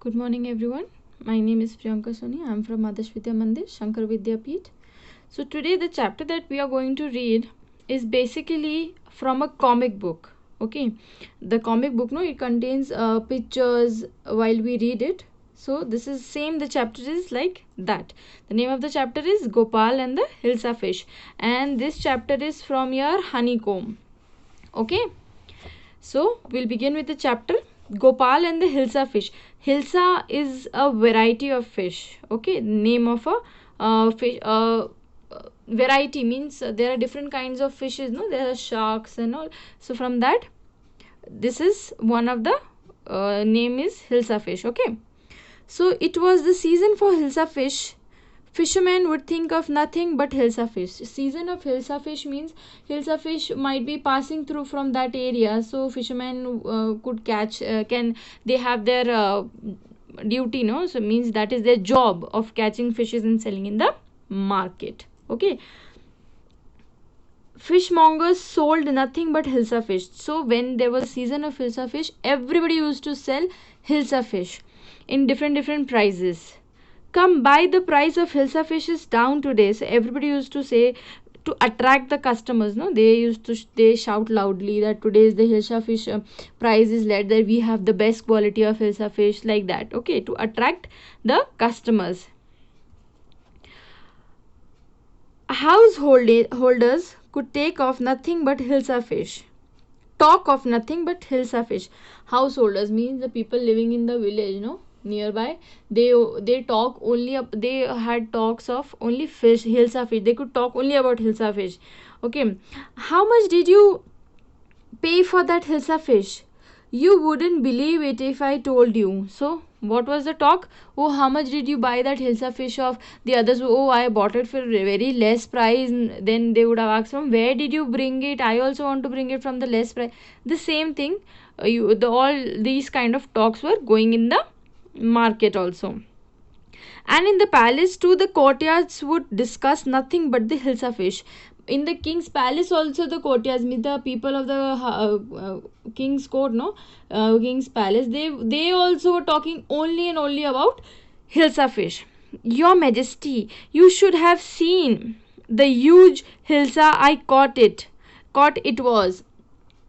Good morning, everyone. My name is Priyanka Soni. I am from Adarsh Vidya Mandir, Shankar Vidya Peeth. So today the chapter that we are going to read is basically from a comic book. Okay, the comic book, no, it contains pictures while we read it. So this is same. The chapter is like that. The name of the chapter is Gopal and the Hilsa Fish, and this chapter is from your honeycomb. Okay. So we'll begin with the chapter Gopal and the Hilsa fish. Hilsa is a variety of fish. Okay, name of a fish. Variety means there are different kinds of fishes. No, there are sharks and all. So from that, this is one of the name is Hilsa fish. Okay. So it was the season for Hilsa fish. Fishermen would think of nothing but Hilsa fish. Season of Hilsa fish means Hilsa fish might be passing through from that area, so fishermen could catch. Can they have their duty? No, so means that is their job of catching fishes and selling in the market. Okay. Fishmongers sold nothing but Hilsa fish. So when there was a season of Hilsa fish, everybody used to sell Hilsa fish in different prices. Come buy, the price of Hilsa fish is down today. So everybody used to say, to attract the customers, no, they used to they shout loudly that today is the Hilsa fish price is let, that we have the best quality of Hilsa fish, like that. Okay, to attract the customers. Householders could take off nothing but Hilsa fish. Talk of nothing but Hilsa fish. Householders means the people living in the village, no, nearby. They talk only up. They had talks of only fish, Hilsa fish. They could talk only about Hilsa fish. Okay, how much did you pay for that Hilsa fish? You wouldn't believe it if I told you. So what was the talk? Oh, how much did you buy that Hilsa fish of? The others, oh, I bought it for very less price. Then they would have asked, from where did you bring it? I also want to bring it from the less price. The same thing. All these kind of talks were going in the market also. And in the palace too, the courtiers would discuss nothing but the Hilsa fish. In the king's palace also, the courtiers meet the people of the king's court, no, king's palace, they also were talking only and only about Hilsa fish. Your Majesty, you should have seen the huge Hilsa I caught it was.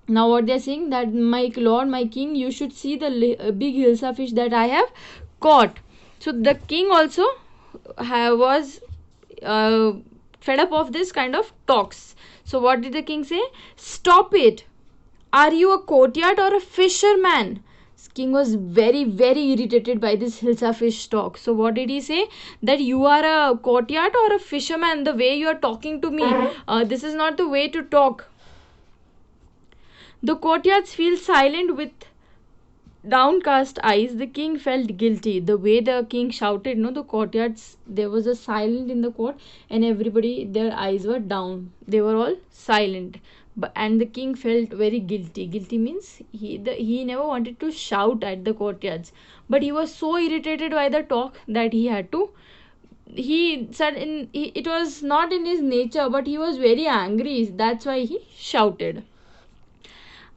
Now what they're saying, that my lord, my king, you should see the big Hilsa fish that I have caught. So the king also was fed up of this kind of talks. So what did the king say? Stop it. Are you a courtier or a fisherman? King was very irritated by this Hilsa fish talk. So what did he say? That you are a courtier or a fisherman, the way you are talking to me. This is not the way to talk. The courtiers feel silent with downcast eyes. The king felt guilty. The way the king shouted, no, the courtiers, there was a silence in the court, and everybody, their eyes were down. They were all silent. And the king felt very guilty. Guilty means he never wanted to shout at the courtiers, but he was so irritated by the talk that he had to. He said it was not in his nature, but he was very angry. That's why he shouted.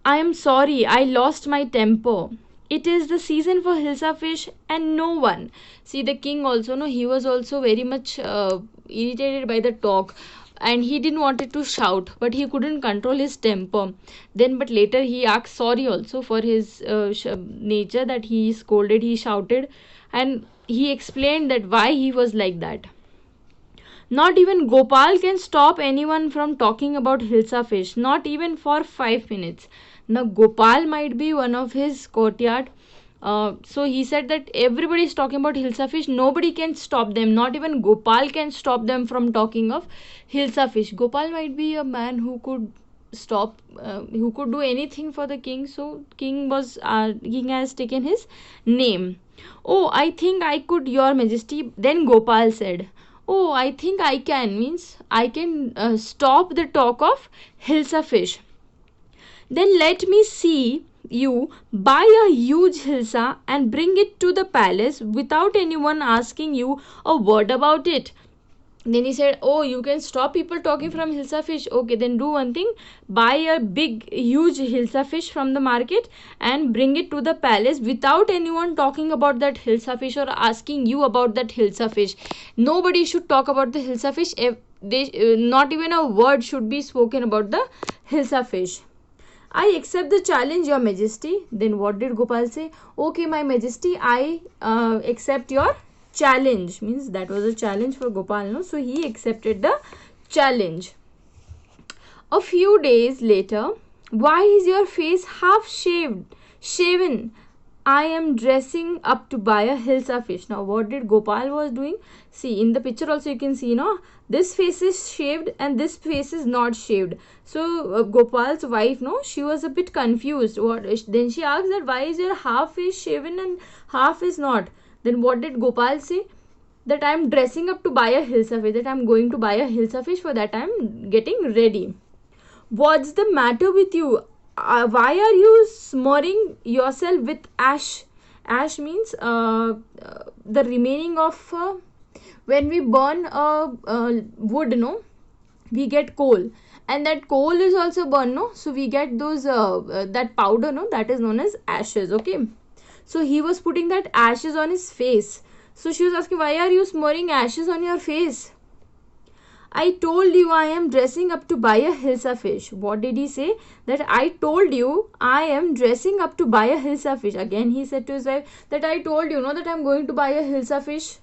I am sorry, I lost my temper. It is the season for Hilsa fish and no one. See, the king also, no, he was also very much irritated by the talk, and he didn't wanted to shout, but he couldn't control his temper. Then but later he asked sorry also for his nature, that he scolded, he shouted, and he explained that why he was like that. Not even Gopal can stop anyone from talking about Hilsa fish, not even for 5 minutes. Now Gopal might be one of his courtyard. So he said that everybody is talking about Hilsa fish. Nobody can stop them. Not even Gopal can stop them from talking of Hilsa fish. Gopal might be a man who could stop, who could do anything for the king. So king has taken his name. Oh, I think I could, your Majesty. Then Gopal said, oh, I think I can, means I can stop the talk of Hilsa fish. Then let me see you buy a huge Hilsa and bring it to the palace without anyone asking you a word about it. Then he said, oh, you can stop people talking from Hilsa Fish. Okay, then do one thing, buy a big huge Hilsa Fish from the market and bring it to the palace without anyone talking about that Hilsa Fish or asking you about that Hilsa Fish. Nobody should talk about the Hilsa Fish. If they not even a word should be spoken about the Hilsa Fish. I accept the challenge, your majesty. Then what did Gopal say? Okay, my majesty, I accept your challenge. Means that was a challenge for Gopal, no? So he accepted the challenge. A few days later, why is your face half shaven? I am dressing up to buy a Hilsa fish. Now what did Gopal was doing? See, in the picture also you can see, no, this face is shaved and this face is not shaved. So Gopal's wife, no, she was a bit confused. Then she asked that why is your half face shaven and half is not? Then what did Gopal say? That I am dressing up to buy a Hilsa fish. That I am going to buy a Hilsa fish, for that I am getting ready. What's the matter with you? Why are you smearing yourself with ash? Ash means the remaining of when we burn wood, no, we get coal, and that coal is also burned, no, so we get those that powder, no, that is known as ashes. Okay, so he was putting that ashes on his face. So she was asking, why are you smearing ashes on your face? I told you I am dressing up to buy a Hilsa fish. What did he say? That I told you I am dressing up to buy a Hilsa fish. Again he said to his wife that I told you, no, that I am going to buy a Hilsa fish.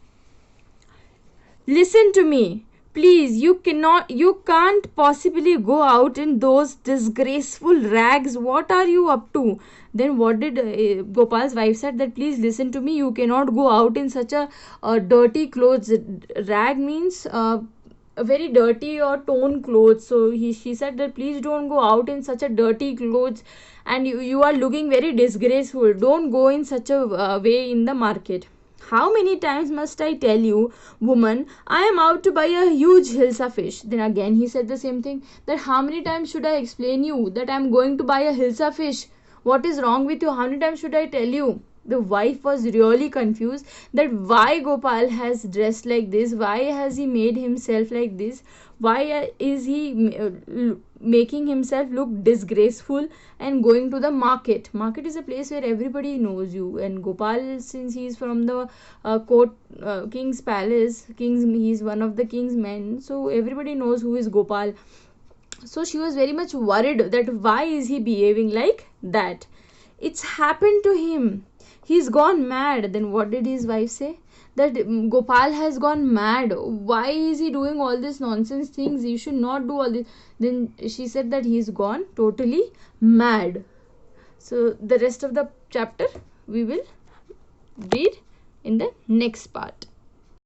Listen to me. Please, you can't possibly go out in those disgraceful rags. What are you up to? Then what did Gopal's wife said that please listen to me. You cannot go out in such a dirty clothes. Rag means a very dirty or torn clothes. So she said that please don't go out in such a dirty clothes, and you are looking very disgraceful. Don't go in such a way in the market. How many times must I tell you, woman, I am out to buy a huge Hilsa fish? Then again he said the same thing, that how many times should I explain you that I am going to buy a Hilsa fish? What is wrong with you? How many times should I tell you? The wife was really confused that why Gopal has dressed like this, why has he made himself like this, why is he making himself look disgraceful and going to the market is a place where everybody knows you, and Gopal, since he is from the court, king's palace, he's one of the king's men, so everybody knows who is Gopal. So she was very much worried that why is he behaving like that. It's happened to him, he's gone mad. Then what did his wife say? That Gopal has gone mad. Why is he doing all this nonsense things? You should not do all this. Then she said that he's gone totally mad. So the rest of the chapter we will read in the next part.